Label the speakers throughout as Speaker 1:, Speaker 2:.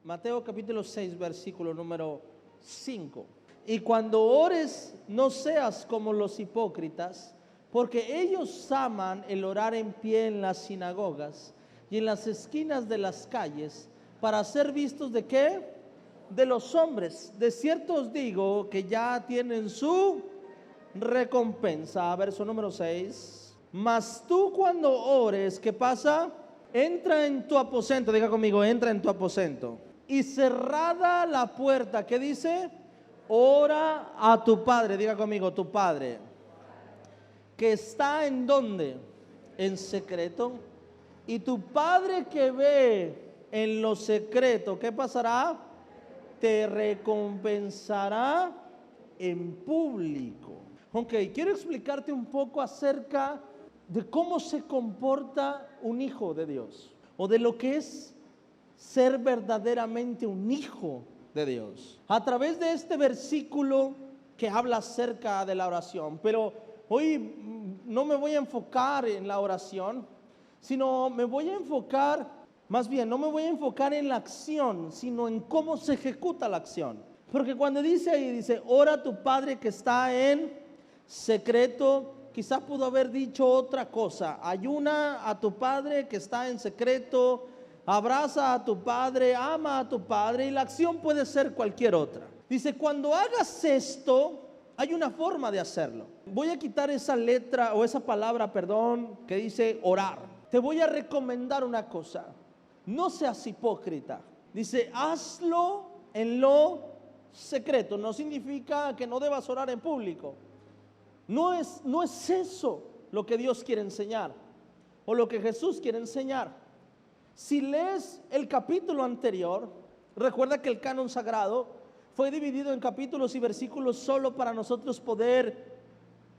Speaker 1: Mateo capítulo 6, versículo número 5. Y cuando ores, no seas como los hipócritas, porque ellos aman el orar en pie en las sinagogas y en las esquinas de las calles, para ser vistos ¿de qué? De los hombres. De cierto os digo que ya tienen su recompensa. Verso número 6. Mas tú cuando ores, ¿qué pasa? Entra en tu aposento, diga conmigo, entra en tu aposento. Y cerrada la puerta, ¿qué dice? Ora a tu Padre, diga conmigo, tu Padre, que está ¿en dónde? En secreto. Y tu Padre que ve en lo secreto, ¿qué pasará? Te recompensará en público. Ok, quiero explicarte un poco acerca de cómo se comporta un hijo de Dios, o de lo que es ser verdaderamente un hijo de Dios, a través de este versículo que habla acerca de la oración. Pero hoy no me voy a enfocar en la oración, sino me voy a enfocar, más bien, no me voy a enfocar en la acción, sino en cómo se ejecuta la acción. Porque cuando dice ahí, dice, ora a tu Padre que está en secreto, quizá pudo haber dicho otra cosa. Ayuna a tu Padre que está en secreto, abraza a tu Padre, ama a tu Padre, y la acción puede ser cualquier otra. Dice, cuando hagas esto, hay una forma de hacerlo. Voy a quitar esa letra o esa palabra, perdón, que dice orar. Te voy a recomendar una cosa. No seas hipócrita. Dice, hazlo en lo secreto. No significa que no debas orar en público. No es eso lo que Dios quiere enseñar, o lo que Jesús quiere enseñar. Si lees el capítulo anterior, recuerda que el canon sagrado fue dividido en capítulos y versículos solo para nosotros poder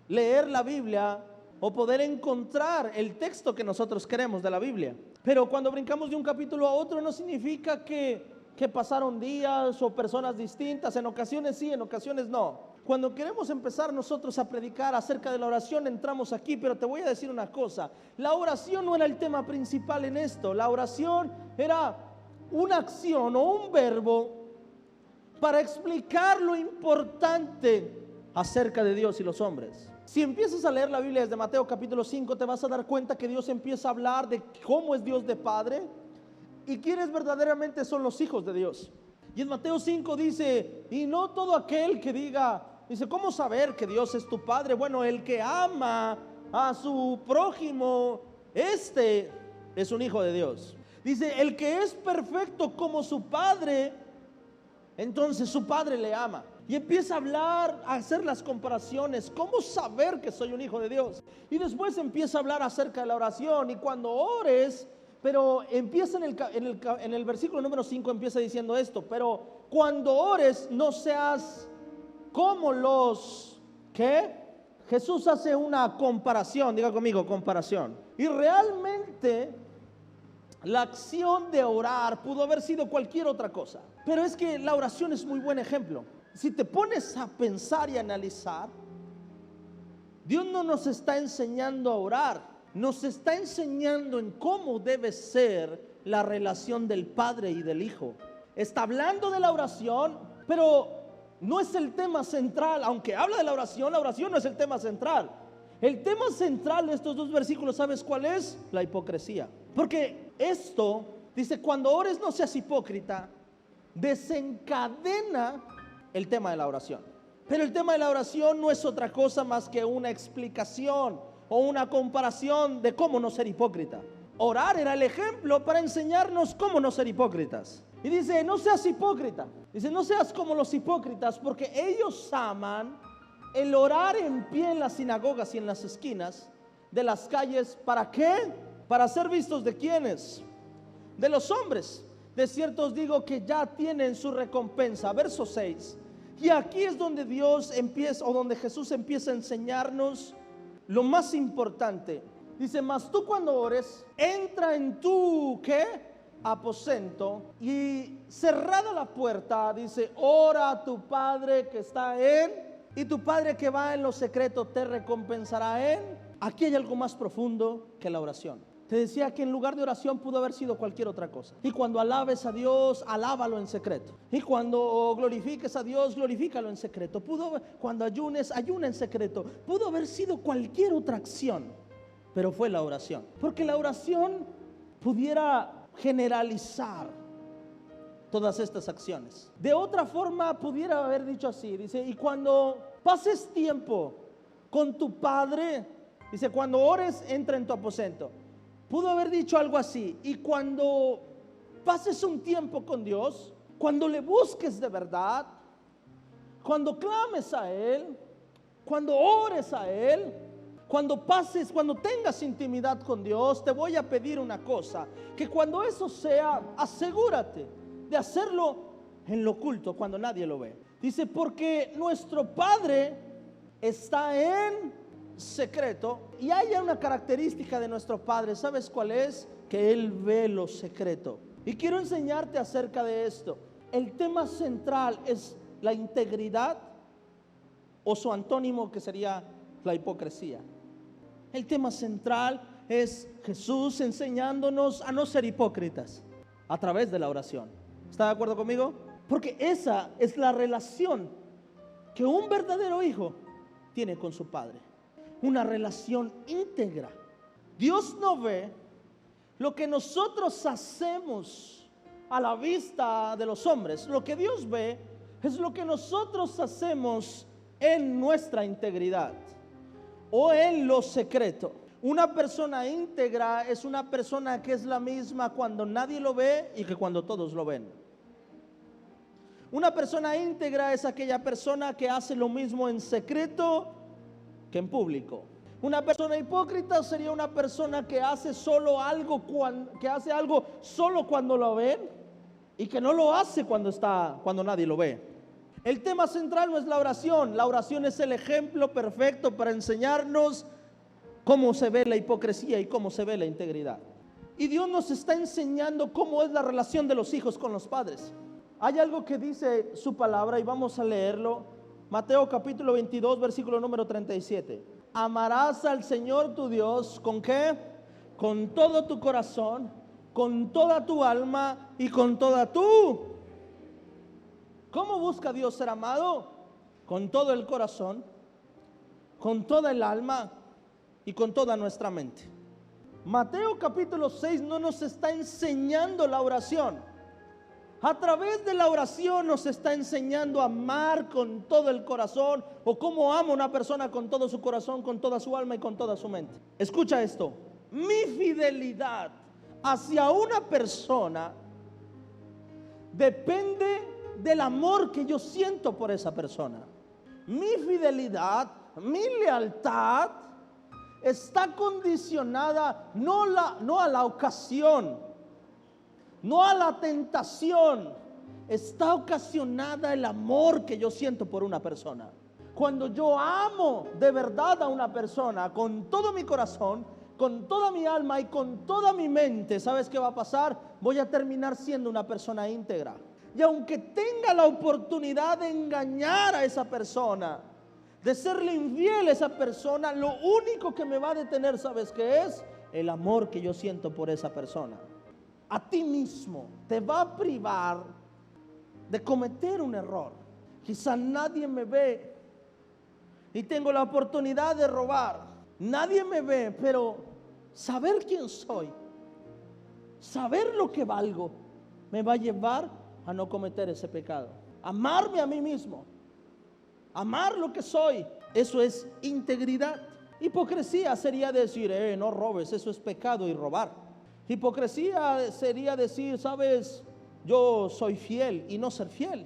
Speaker 1: leer la Biblia o poder encontrar el texto que nosotros queremos de la Biblia. Pero cuando brincamos de un capítulo a otro, no significa que pasaron días o personas distintas. En ocasiones sí, en ocasiones no. Cuando queremos empezar nosotros a predicar acerca de la oración, entramos aquí, pero te voy a decir una cosa. La oración no era el tema principal en esto. La oración era una acción o un verbo para explicar lo importante acerca de Dios y los hombres. Si empiezas a leer la Biblia desde Mateo capítulo 5, te vas a dar cuenta que Dios empieza a hablar de cómo es Dios de Padre y quiénes verdaderamente son los hijos de Dios. Y en Mateo 5 dice, y no todo aquel que diga, dice, ¿cómo saber que Dios es tu Padre? Bueno, el que ama a su prójimo, este es un hijo de Dios. Dice, el que es perfecto como su Padre, entonces su Padre le ama. Y empieza a hablar, a hacer las comparaciones. ¿Cómo saber que soy un hijo de Dios? Y después empieza a hablar acerca de la oración. Y cuando ores, pero empieza en el versículo número 5, empieza diciendo esto. Pero cuando ores, no seas como los que Jesús hace una comparación. Diga conmigo, comparación. Y realmente la acción de orar pudo haber sido cualquier otra cosa, pero es que la oración es muy buen ejemplo. Si te pones a pensar y analizar, Dios no nos está enseñando a orar, nos está enseñando en cómo debe ser la relación del Padre y del Hijo. Está hablando de la oración, pero no es el tema central. Aunque habla de la oración no es el tema central. El tema central de estos dos versículos, ¿sabes cuál es? La hipocresía. Porque esto dice, cuando ores no seas hipócrita, desencadena el tema de la oración. Pero el tema de la oración no es otra cosa más que una explicación o una comparación de cómo no ser hipócrita. Orar era el ejemplo para enseñarnos cómo no ser hipócritas. Y dice, no seas hipócrita. Dice, no seas como los hipócritas, porque ellos aman el orar en pie en las sinagogas y en las esquinas de las calles. ¿Para qué? Para ser vistos ¿de quiénes? De los hombres. De cierto os digo que ya tienen su recompensa. Verso 6. Y aquí es donde Dios empieza, o donde Jesús empieza a enseñarnos lo más importante. Dice, mas tú cuando ores, entra en tu, ¿qué? Aposento, y cerrada la puerta, dice, ora a tu Padre que está y tu Padre que va en lo secreto te recompensará Aquí hay algo más profundo que la oración. Te decía que en lugar de oración pudo haber sido cualquier otra cosa. Y cuando alabes a Dios, alábalo en secreto. Y cuando glorifiques a Dios, glorifícalo en secreto. Cuando ayunes, ayuna en secreto. Pudo haber sido cualquier otra acción, pero fue la oración. Porque la oración pudiera generalizar todas estas acciones. De otra forma pudiera haber dicho así, dice, y cuando pases tiempo con tu Padre, dice, cuando ores, entra en tu aposento. Pudo haber dicho algo así, y cuando pases un tiempo con Dios, cuando le busques de verdad, cuando clames a Él, cuando ores a Él, cuando tengas intimidad con Dios, te voy a pedir una cosa, que cuando eso sea, asegúrate de hacerlo en lo oculto, cuando nadie lo ve. Dice, porque nuestro Padre está en secreto, y hay una característica de nuestro Padre, ¿sabes cuál es? Que Él ve lo secreto. Y quiero enseñarte acerca de esto. El tema central es la integridad, o su antónimo, que sería la hipocresía. El tema central es Jesús enseñándonos a no ser hipócritas a través de la oración. ¿Está de acuerdo conmigo? Porque esa es la relación que un verdadero hijo tiene con su Padre. Una relación íntegra. Dios no ve lo que nosotros hacemos a la vista de los hombres. Lo que Dios ve es lo que nosotros hacemos en nuestra integridad o en lo secreto. Una persona íntegra es una persona que es la misma cuando nadie lo ve y que cuando todos lo ven. Una persona íntegra es aquella persona que hace lo mismo en secreto que en público. Una persona hipócrita sería una persona que hace algo solo cuando lo ven y que no lo hace cuando nadie lo ve. El tema central no es la oración. La oración es el ejemplo perfecto para enseñarnos cómo se ve la hipocresía y cómo se ve la integridad. Y Dios nos está enseñando cómo es la relación de los hijos con los padres. Hay algo que dice su palabra y vamos a leerlo. Mateo capítulo 22, versículo número 37. Amarás al Señor tu Dios, ¿con qué? Con todo tu corazón, con toda tu alma y con toda tu... ¿Cómo busca Dios ser amado? Con todo el corazón, con toda el alma y con toda nuestra mente. Mateo capítulo 6 no nos está enseñando la oración. A través de la oración nos está enseñando a amar con todo el corazón, o cómo ama una persona con todo su corazón, con toda su alma y con toda su mente. Escucha esto: mi fidelidad hacia una persona depende del amor que yo siento por esa persona. Mi fidelidad, mi lealtad está condicionada no a la ocasión, no a la tentación. Está ocasionada el amor que yo siento por una persona. Cuando yo amo de verdad a una persona con todo mi corazón, con toda mi alma y con toda mi mente, ¿sabes qué va a pasar? Voy a terminar siendo una persona íntegra. Y aunque tenga la oportunidad de engañar a esa persona, de serle infiel a esa persona, lo único que me va a detener, ¿sabes qué es? El amor que yo siento por esa persona. A ti mismo te va a privar de cometer un error. Quizá nadie me ve y tengo la oportunidad de robar. Nadie me ve, pero saber quién soy, saber lo que valgo, me va a llevar a no cometer ese pecado. Amarme a mí mismo, amar lo que soy, eso es integridad. Hipocresía sería decir, no robes, eso es pecado y robar. Hipocresía sería decir, sabes, yo soy fiel y no ser fiel.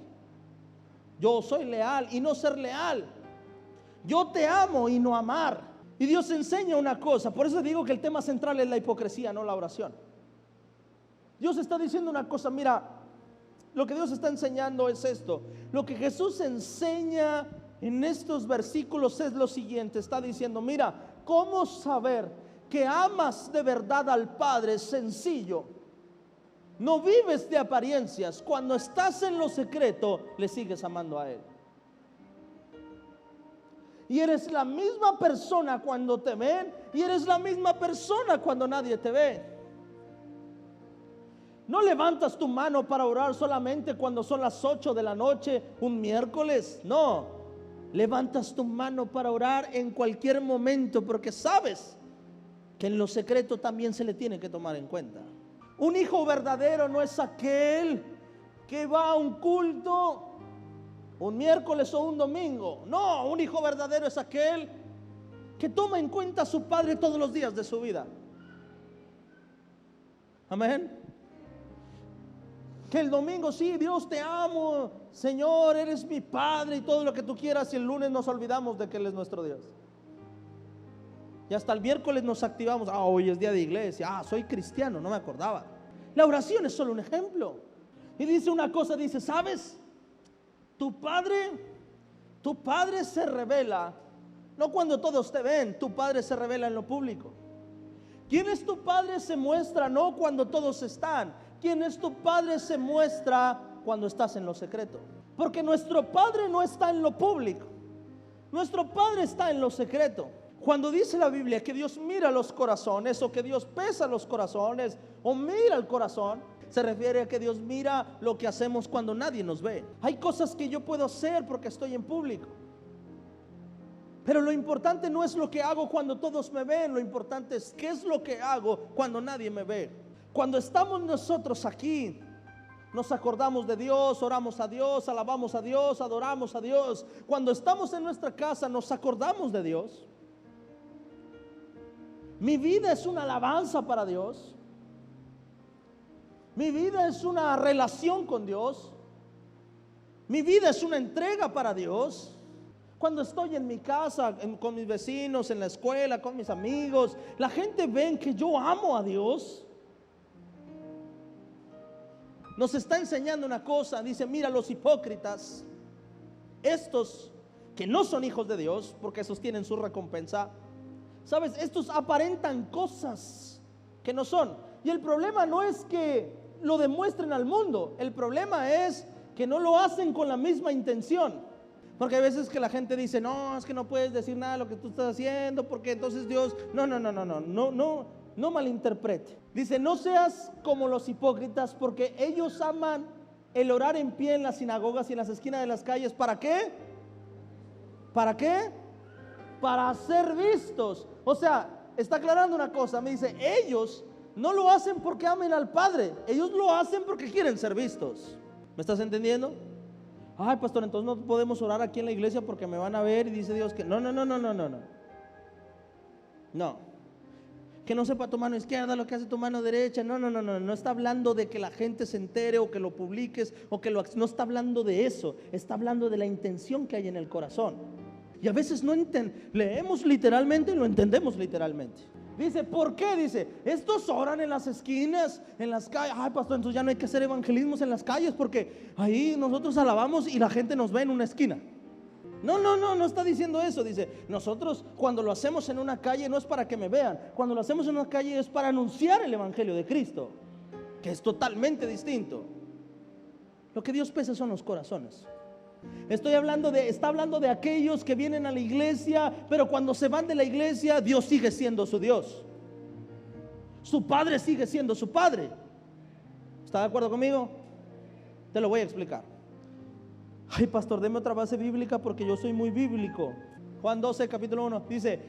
Speaker 1: Yo soy leal y no ser leal. Yo te amo y no amar. Y Dios enseña una cosa, por eso digo que el tema central es la hipocresía, no la oración. Dios está diciendo una cosa, mira, lo que Dios está enseñando es esto. Lo que Jesús enseña en estos versículos es lo siguiente. Está diciendo, mira, ¿cómo saber que amas de verdad al Padre? Es sencillo. No vives de apariencias. Cuando estás en lo secreto, le sigues amando a Él. Y eres la misma persona cuando te ven y eres la misma persona cuando nadie te ve. No levantas tu mano para orar solamente cuando son las 8 de la noche un miércoles. No, levantas tu mano para orar en cualquier momento, porque sabes que en lo secreto también se le tiene que tomar en cuenta. Un hijo verdadero no es aquel que va a un culto un miércoles o un domingo. No, un hijo verdadero es aquel que toma en cuenta a su padre todos los días de su vida. Amén. Que el domingo, sí, Dios te amo, Señor, eres mi Padre y todo lo que tú quieras, y el lunes nos olvidamos de que Él es nuestro Dios. Y hasta el miércoles nos activamos, hoy es día de iglesia, soy cristiano, no me acordaba. La oración es solo un ejemplo. Y dice una cosa, dice, ¿sabes? Tu Padre se revela, no cuando todos te ven, tu Padre se revela en lo público. ¿Quién es tu Padre? Se muestra no cuando todos están. ¿Quién es tu Padre? Se muestra cuando estás en lo secreto. Porque nuestro Padre no está en lo público, nuestro Padre está en lo secreto. Cuando dice la Biblia que Dios mira los corazones, o que Dios pesa los corazones, o mira el corazón, se refiere a que Dios mira lo que hacemos cuando nadie nos ve. Hay cosas que yo puedo hacer porque estoy en público, pero lo importante no es lo que hago cuando todos me ven. Lo importante es qué es lo que hago cuando nadie me ve. Cuando estamos nosotros aquí, nos acordamos de Dios, oramos a Dios, alabamos a Dios, adoramos a Dios. Cuando estamos en nuestra casa, nos acordamos de Dios. Mi vida es una alabanza para Dios. Mi vida es una relación con Dios. Mi vida es una entrega para Dios. Cuando estoy en mi casa, con mis vecinos, en la escuela, con mis amigos, la gente ve que yo amo a Dios. Nos está enseñando una cosa, dice, mira los hipócritas, estos que no son hijos de Dios, porque esos tienen su recompensa. ¿Sabes? Estos aparentan cosas que no son. Y el problema no es que lo demuestren al mundo, el problema es que no lo hacen con la misma intención. Porque hay veces que la gente dice, no, es que no puedes decir nada de lo que tú estás haciendo, porque entonces Dios, no malinterprete. Dice, no seas como los hipócritas, porque ellos aman el orar en pie en las sinagogas y en las esquinas de las calles. ¿Para qué? ¿Para qué? Para ser vistos. O sea, está aclarando una cosa, me dice, ellos no lo hacen porque amen al Padre, ellos lo hacen porque quieren ser vistos. ¿Me estás entendiendo? Ay, pastor, entonces no podemos orar aquí en la iglesia porque me van a ver, y dice Dios que no. Que no sepa tu mano izquierda lo que hace tu mano derecha. No está hablando de que la gente se entere o que lo publiques o que no está hablando de eso. Está hablando de la intención que hay en el corazón. Y a veces leemos literalmente y lo entendemos literalmente. Dice, ¿por qué? Dice, estos oran en las esquinas, en las calles. Ay, pastor, entonces ya no hay que hacer evangelismos en las calles porque ahí nosotros alabamos y la gente nos ve en una esquina. No está diciendo eso. Dice, nosotros cuando lo hacemos en una calle no es para que me vean. Cuando lo hacemos en una calle es para anunciar el evangelio de Cristo, que es totalmente distinto. Lo que Dios pesa son los corazones. Está hablando de aquellos que vienen a la iglesia, pero cuando se van de la iglesia, Dios sigue siendo su Dios, su Padre sigue siendo su Padre. ¿Está de acuerdo conmigo? Te lo voy a explicar. Ay, pastor, deme otra base bíblica porque yo soy muy bíblico. Juan 12, capítulo 1, dice,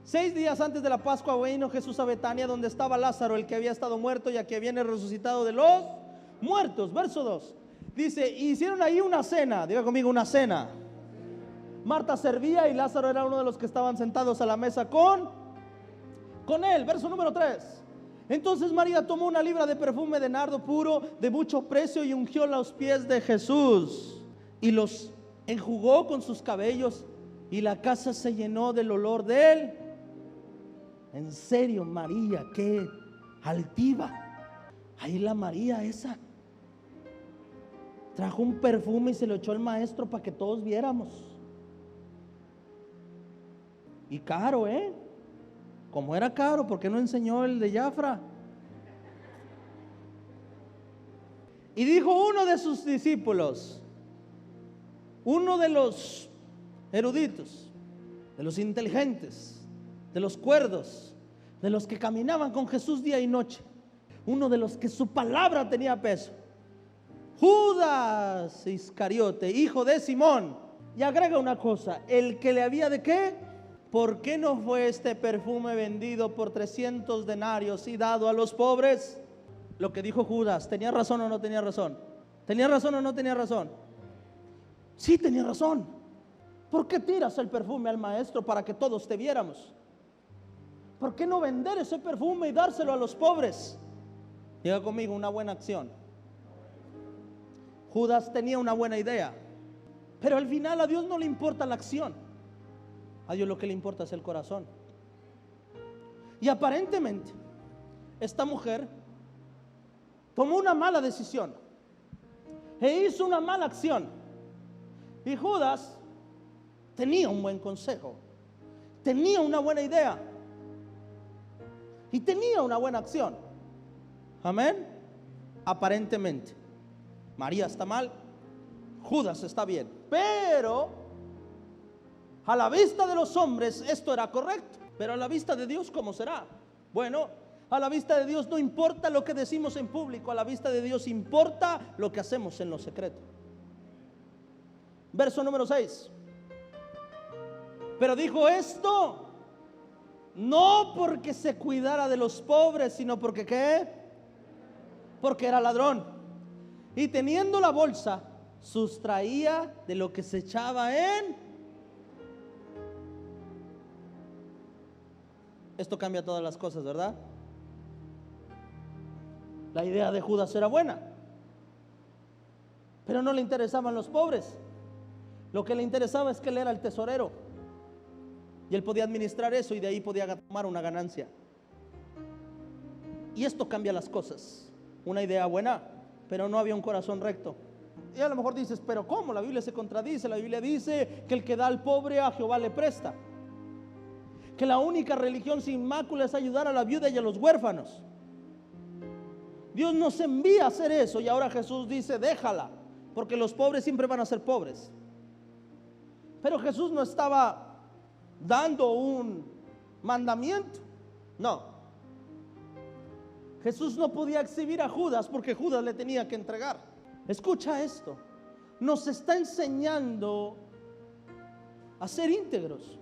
Speaker 1: 6 días antes de la Pascua vino Jesús a Betania, donde estaba Lázaro, el que había estado muerto y a que viene resucitado de los muertos. Verso 2. Dice, hicieron ahí una cena. Diga conmigo, una cena. Marta servía y Lázaro era uno de los que estaban sentados a la mesa con él. Verso número 3. Entonces María tomó una libra de perfume de nardo puro de mucho precio y ungió los pies de Jesús y los enjugó con sus cabellos, y la casa se llenó del olor de él. En serio, María, qué altiva. Ahí la María esa trajo un perfume y se lo echó al maestro para que todos viéramos. Y caro, como era caro, ¿por qué no enseñó el de Jafra? Y dijo uno de sus discípulos, uno de los eruditos, de los inteligentes, de los cuerdos, de los que caminaban con Jesús día y noche, uno de los que su palabra tenía peso, Judas Iscariote, hijo de Simón. Y agrega una cosa, el que le había ¿de qué? ¿Por qué no fue este perfume vendido por 300 denarios y dado a los pobres? Lo que dijo Judas, ¿tenía razón o no tenía razón? ¿Tenía razón o no tenía razón? Sí, tenía razón. ¿Por qué tiras el perfume al maestro para que todos te viéramos? ¿Por qué no vender ese perfume y dárselo a los pobres? Diga conmigo, una buena acción. Judas tenía una buena idea, pero al final a Dios no le importa la acción. A Dios lo que le importa es el corazón. Y aparentemente esta mujer tomó una mala decisión e hizo una mala acción. Y Judas tenía un buen consejo, tenía una buena idea y tenía una buena acción. Amén. Aparentemente María está mal, Judas está bien, pero a la vista de los hombres esto era correcto, pero a la vista de Dios, ¿cómo será? Bueno, a la vista de Dios no importa lo que decimos en público, a la vista de Dios importa lo que hacemos en lo secreto. Verso número 6. Pero dijo esto no porque se cuidara de los pobres, sino porque ¿qué? Porque era ladrón. Y teniendo la bolsa, sustraía de lo que se echaba en... Esto cambia todas las cosas, ¿verdad? La idea de Judas era buena, pero no le interesaban los pobres. Lo que le interesaba es que él era el tesorero y él podía administrar eso y de ahí podía tomar una ganancia. Y esto cambia las cosas. Una idea buena, pero no había un corazón recto. Y a lo mejor dices, pero ¿cómo? La Biblia se contradice. La Biblia dice que el que da al pobre a Jehová le presta, que la única religión sin mácula es ayudar a la viuda y a los huérfanos. Dios nos envía a hacer eso y ahora Jesús dice, déjala, porque los pobres siempre van a ser pobres. Pero Jesús no estaba dando un mandamiento, no. Jesús no podía exhibir a Judas porque Judas le tenía que entregar. Escucha esto, nos está enseñando a ser íntegros.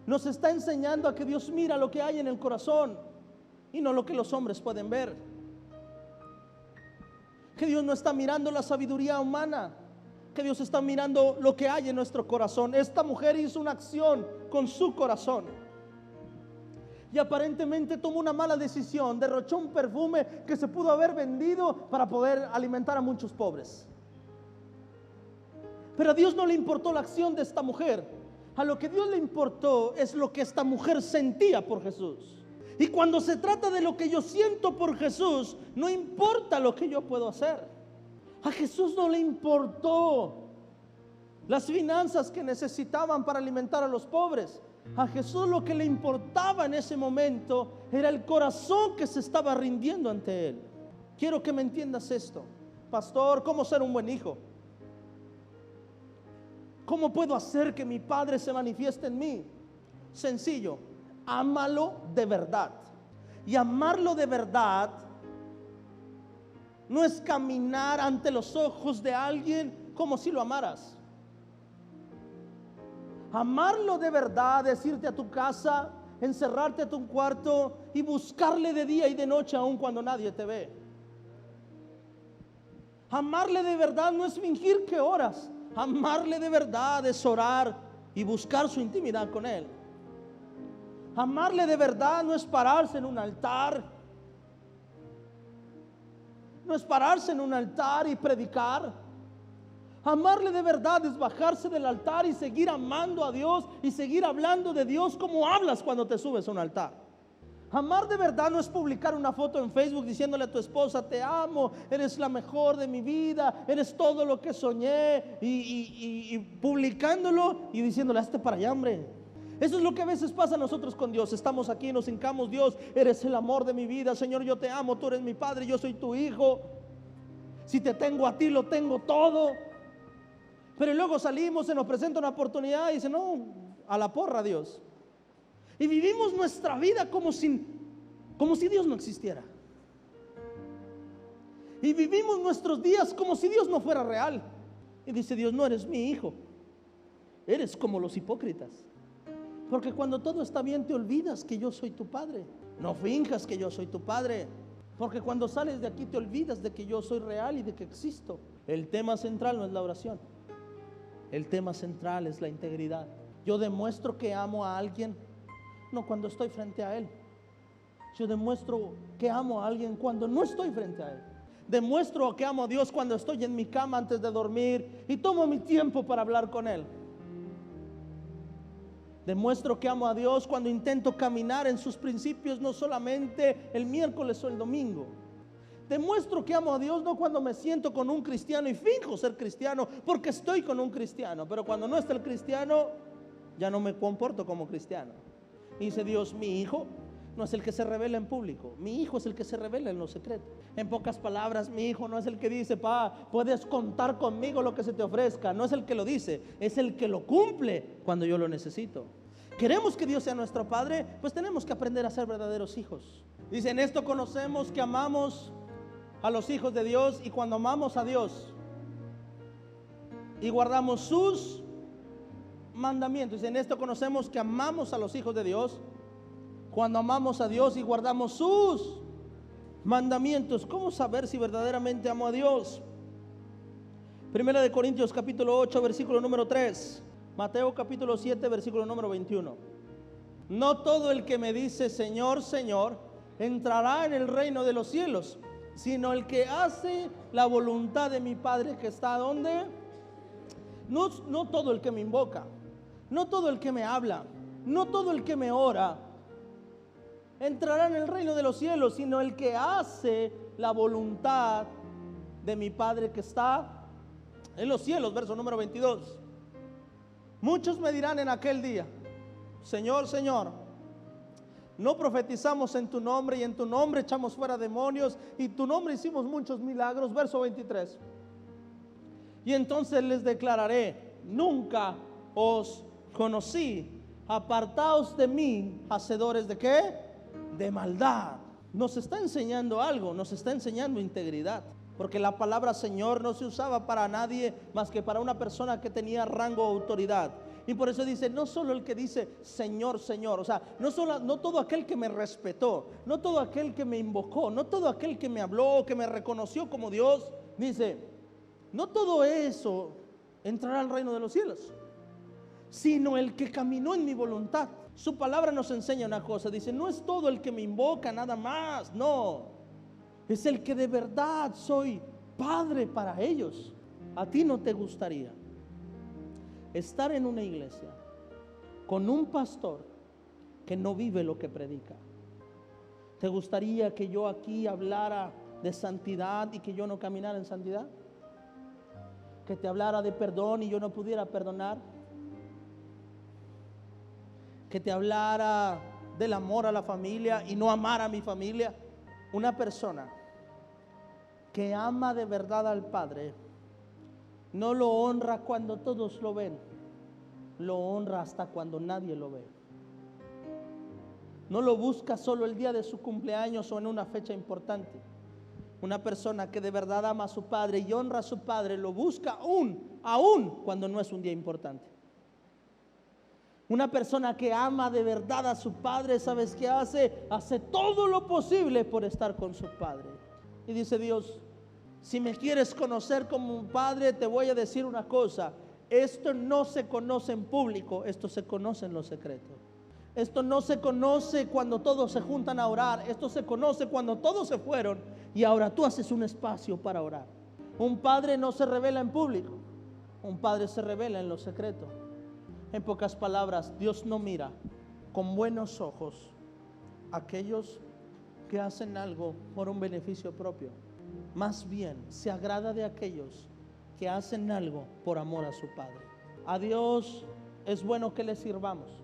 Speaker 1: Nos está enseñando a que Dios mira lo que hay en el corazón y no lo que los hombres pueden ver. Que Dios no está mirando la sabiduría humana, que Dios está mirando lo que hay en nuestro corazón. Esta mujer hizo una acción con su corazón y aparentemente tomó una mala decisión, derrochó un perfume que se pudo haber vendido para poder alimentar a muchos pobres. Pero a Dios no le importó la acción de esta mujer. A lo que Dios le importó es lo que esta mujer sentía por Jesús. Y cuando se trata de lo que yo siento por Jesús, no importa lo que yo puedo hacer. A Jesús no le importó las finanzas que necesitaban para alimentar a los pobres. A Jesús lo que le importaba en ese momento era el corazón que se estaba rindiendo ante Él. Quiero que me entiendas esto. Pastor, ¿cómo ser un buen hijo? ¿Cómo puedo hacer que mi Padre se manifieste en mí? Sencillo, ámalo de verdad. Y amarlo de verdad no es caminar ante los ojos de alguien como si lo amaras. Amarlo de verdad es irte a tu casa, encerrarte a tu cuarto y buscarle de día y de noche aun cuando nadie te ve. Amarle de verdad no es fingir que oras. Amarle de verdad es orar y buscar su intimidad con Él. Amarle de verdad no es pararse en un altar. No es pararse en un altar y predicar. Amarle de verdad es bajarse del altar y seguir amando a Dios y seguir hablando de Dios como hablas cuando te subes a un altar. Amar de verdad no es publicar una foto en Facebook diciéndole a tu esposa, te amo, eres la mejor de mi vida, eres todo lo que soñé, y publicándolo y diciéndole, hazte para allá, hombre. Eso es lo que a veces pasa a nosotros con Dios. Estamos aquí, nos hincamos, Dios, eres el amor de mi vida, Señor, yo te amo, tú eres mi Padre, yo soy tu hijo. Si te tengo a ti, lo tengo todo. Pero luego salimos, se nos presenta una oportunidad y dice, no, a la porra Dios. Y vivimos nuestra vida como si Dios no existiera. Y vivimos nuestros días como si Dios no fuera real. Y dice Dios, no eres mi hijo, eres como los hipócritas. Porque cuando todo está bien te olvidas que yo soy tu padre. No finjas que yo soy tu padre. Porque cuando sales de aquí te olvidas de que yo soy real y de que existo. El tema central no es la oración. El tema central es la integridad. Yo demuestro que amo a alguien, no cuando estoy frente a él. Yo demuestro que amo a alguien cuando no estoy frente a él. Demuestro que amo a Dios cuando estoy en mi cama antes de dormir y tomo mi tiempo para hablar con él. Demuestro que amo a Dios cuando intento caminar en sus principios, no solamente el miércoles o el domingo. Demuestro que amo a Dios no cuando me siento con un cristiano y finjo ser cristiano porque estoy con un cristiano, pero cuando no está el cristiano ya no me comporto como cristiano. Y dice Dios, mi hijo no es el que se revela en público, mi hijo es el que se revela en lo secreto. En pocas palabras, mi hijo no es el que dice, puedes contar conmigo lo que se te ofrezca. No es el que lo dice, es el que lo cumple cuando yo lo necesito. ¿Queremos que Dios sea nuestro Padre? Pues tenemos que aprender a ser verdaderos hijos. Dice, en esto conocemos que amamos a los hijos de Dios, y cuando amamos a Dios y guardamos sus mandamientos. Dice, en esto conocemos que amamos a los hijos de Dios cuando amamos a Dios y guardamos sus mandamientos. ¿Cómo saber si verdaderamente amo a Dios? Primera de Corintios capítulo 8 versículo número 3, Mateo capítulo 7 versículo número 21. No todo el que me dice Señor, Señor entrará en el reino de los cielos, sino el que hace la voluntad de mi Padre que está ¿dónde? No todo el que me invoca, no todo el que me habla, no todo el que me ora entrará en el reino de los cielos, sino el que hace la voluntad de mi Padre que está en los cielos. Verso número 22. Muchos me dirán en aquel día, Señor, Señor, no profetizamos en tu nombre y en tu nombre echamos fuera demonios y en tu nombre hicimos muchos milagros. Verso 23. Y entonces les declararé, nunca os conocí, apartaos de mí, hacedores de ¿qué? De maldad. Nos está enseñando algo, nos está enseñando integridad, porque la palabra Señor no se usaba para nadie más que para una persona que tenía rango o autoridad. Y por eso dice, no solo el que dice Señor, Señor, o sea, no todo aquel que me respetó, no todo aquel que me invocó, no todo aquel que me habló, que me reconoció como Dios, dice, no todo eso entrará al reino de los cielos, sino el que caminó en mi voluntad. Su palabra nos enseña una cosa, dice, no es todo el que me invoca nada más, no, es el que de verdad soy padre para ellos. ¿A ti no te gustaría estar en una iglesia con un pastor que no vive lo que predica? ¿Te gustaría que yo aquí hablara de santidad y que yo no caminara en santidad? ¿Que te hablara de perdón y yo no pudiera perdonar? ¿Que te hablara del amor a la familia y no amar a mi familia? Una persona que ama de verdad al Padre no lo honra cuando todos lo ven, lo honra hasta cuando nadie lo ve. No lo busca solo el día de su cumpleaños o en una fecha importante. Una persona que de verdad ama a su Padre y honra a su Padre lo busca aún cuando no es un día importante. Una persona que ama de verdad a su Padre, ¿sabes qué hace? Hace todo lo posible por estar con su Padre. Y dice Dios, si me quieres conocer como un padre, te voy a decir una cosa. Esto no se conoce en público, esto se conoce en lo secreto. Esto no se conoce cuando todos se juntan a orar, esto se conoce cuando todos se fueron y ahora tú haces un espacio para orar. Un padre no se revela en público, un padre se revela en lo secreto. En pocas palabras, Dios no mira con buenos ojos a aquellos que hacen algo por un beneficio propio. Más bien se agrada de aquellos que hacen algo por amor a su Padre. A Dios es bueno que le sirvamos.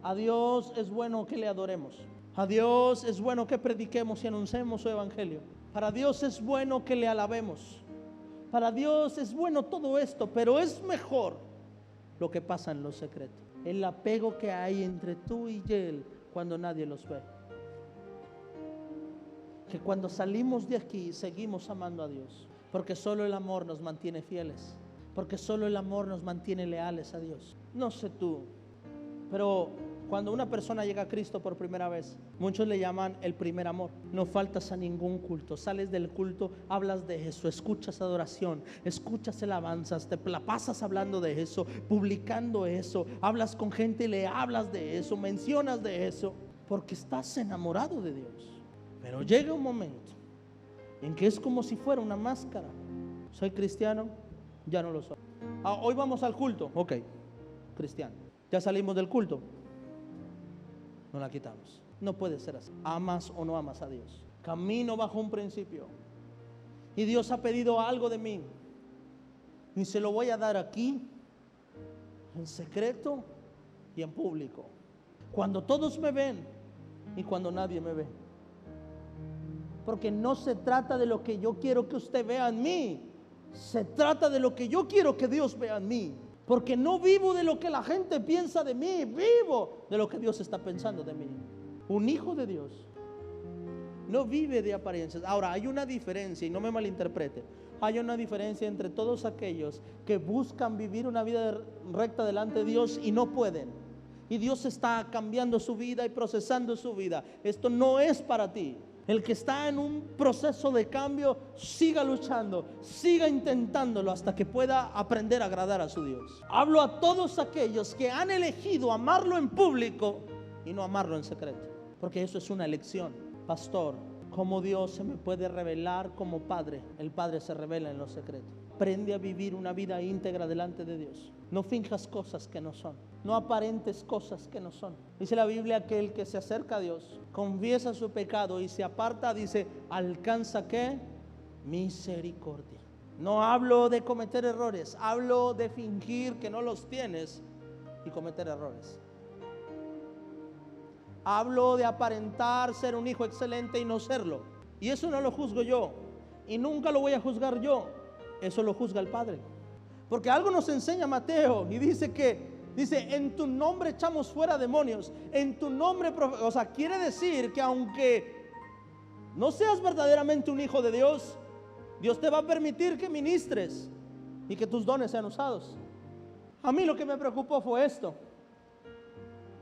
Speaker 1: A Dios es bueno que le adoremos. A Dios es bueno que prediquemos y anunciemos su evangelio. Para Dios es bueno que le alabemos. Para Dios es bueno todo esto, pero es mejor lo que pasa en lo secreto. El apego que hay entre tú y Él cuando nadie los ve. Que cuando salimos de aquí seguimos amando a Dios. Porque solo el amor nos mantiene fieles. Porque solo el amor nos mantiene leales a Dios. No sé tú, pero cuando una persona llega a Cristo por primera vez, muchos le llaman el primer amor. No faltas a ningún culto. Sales del culto, hablas de eso, escuchas adoración, escuchas alabanzas, te la pasas hablando de eso, publicando eso, hablas con gente y le hablas de eso, mencionas de eso, porque estás enamorado de Dios. Pero llega un momento en que es como si fuera una máscara. Soy cristiano, ya no lo soy. Hoy vamos al culto, ok, cristiano. Ya salimos del culto, no la quitamos. No puede ser así. Amas o no amas a Dios. Camino bajo un principio. Y Dios ha pedido algo de mí. Y se lo voy a dar aquí, en secreto y en público. Cuando todos me ven y cuando nadie me ve. Porque no se trata de lo que yo quiero que usted vea en mí. Se trata de lo que yo quiero que Dios vea en mí. Porque no vivo de lo que la gente piensa de mí, vivo de lo que Dios está pensando de mí. Un hijo de Dios no vive de apariencias. Ahora, hay una diferencia, y no me malinterprete. Hay una diferencia entre todos aquellos que buscan vivir una vida recta delante de Dios y no pueden. Y Dios está cambiando su vida y procesando su vida. Esto no es para ti. El que está en un proceso de cambio, siga luchando, siga intentándolo hasta que pueda aprender a agradar a su Dios. Hablo a todos aquellos que han elegido amarlo en público y no amarlo en secreto, porque eso es una elección. Pastor, ¿cómo Dios se me puede revelar como Padre? El Padre se revela en lo secreto. Aprende a vivir una vida íntegra delante de Dios. No finjas cosas que no son. No aparentes cosas que no son. Dice la Biblia que el que se acerca a Dios, confiesa su pecado y se aparta, dice, alcanza ¿qué? Misericordia. No hablo de cometer errores, hablo de fingir que no los tienes y cometer errores. Hablo de aparentar ser un hijo excelente y no serlo. Y eso no lo juzgo yo. Y nunca lo voy a juzgar yo. Eso lo juzga el Padre. Porque algo nos enseña Mateo y dice en tu nombre echamos fuera demonios. En tu nombre, o sea, quiere decir que aunque no seas verdaderamente un hijo de Dios, Dios te va a permitir que ministres y que tus dones sean usados. A mí lo que me preocupó fue esto.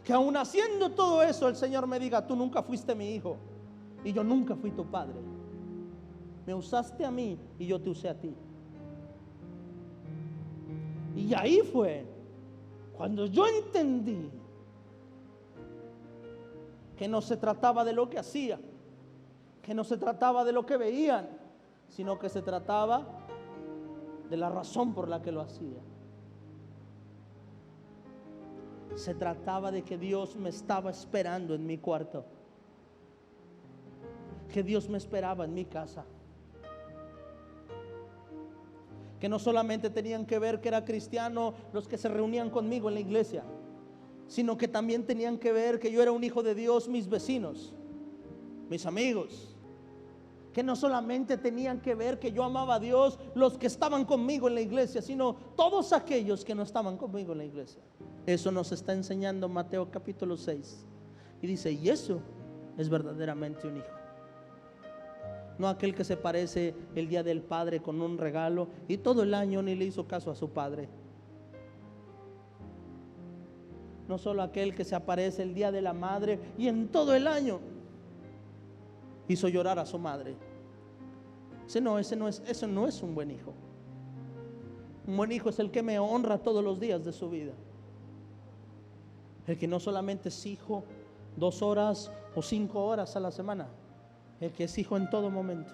Speaker 1: Que aun haciendo todo eso, el Señor me diga, tú nunca fuiste mi hijo y yo nunca fui tu padre. Me usaste a mí y yo te usé a ti. Y ahí fue cuando yo entendí que no se trataba de lo que hacía, que no se trataba de lo que veían, sino que se trataba de la razón por la que lo hacía. Se trataba de que Dios me estaba esperando en mi cuarto, que Dios me esperaba en mi casa, que no solamente tenían que ver que era cristiano los que se reunían conmigo en la iglesia, sino que también tenían que ver que yo era un hijo de Dios, mis vecinos, mis amigos. Que no solamente tenían que ver que yo amaba a Dios los que estaban conmigo en la iglesia, sino todos aquellos que no estaban conmigo en la iglesia. Eso nos está enseñando Mateo capítulo 6. Y dice, y eso es verdaderamente un hijo. No aquel que se parece el día del padre con un regalo y todo el año ni le hizo caso a su padre. No solo aquel que se aparece el día de la madre y en todo el año hizo llorar a su madre. Eso no es un buen hijo. Un buen hijo es el que me honra todos los días de su vida. El que no solamente es hijo 2 horas o 5 horas a la semana, el que es hijo en todo momento,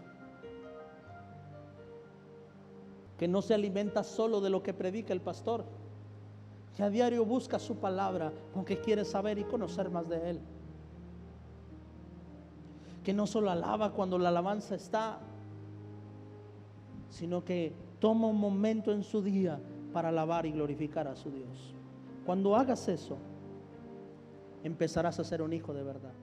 Speaker 1: que no se alimenta solo de lo que predica el pastor, que a diario busca su palabra porque quiere saber y conocer más de él, que no solo alaba cuando la alabanza está, sino que toma un momento en su día para alabar y glorificar a su Dios. Cuando hagas eso, empezarás a ser un hijo de verdad.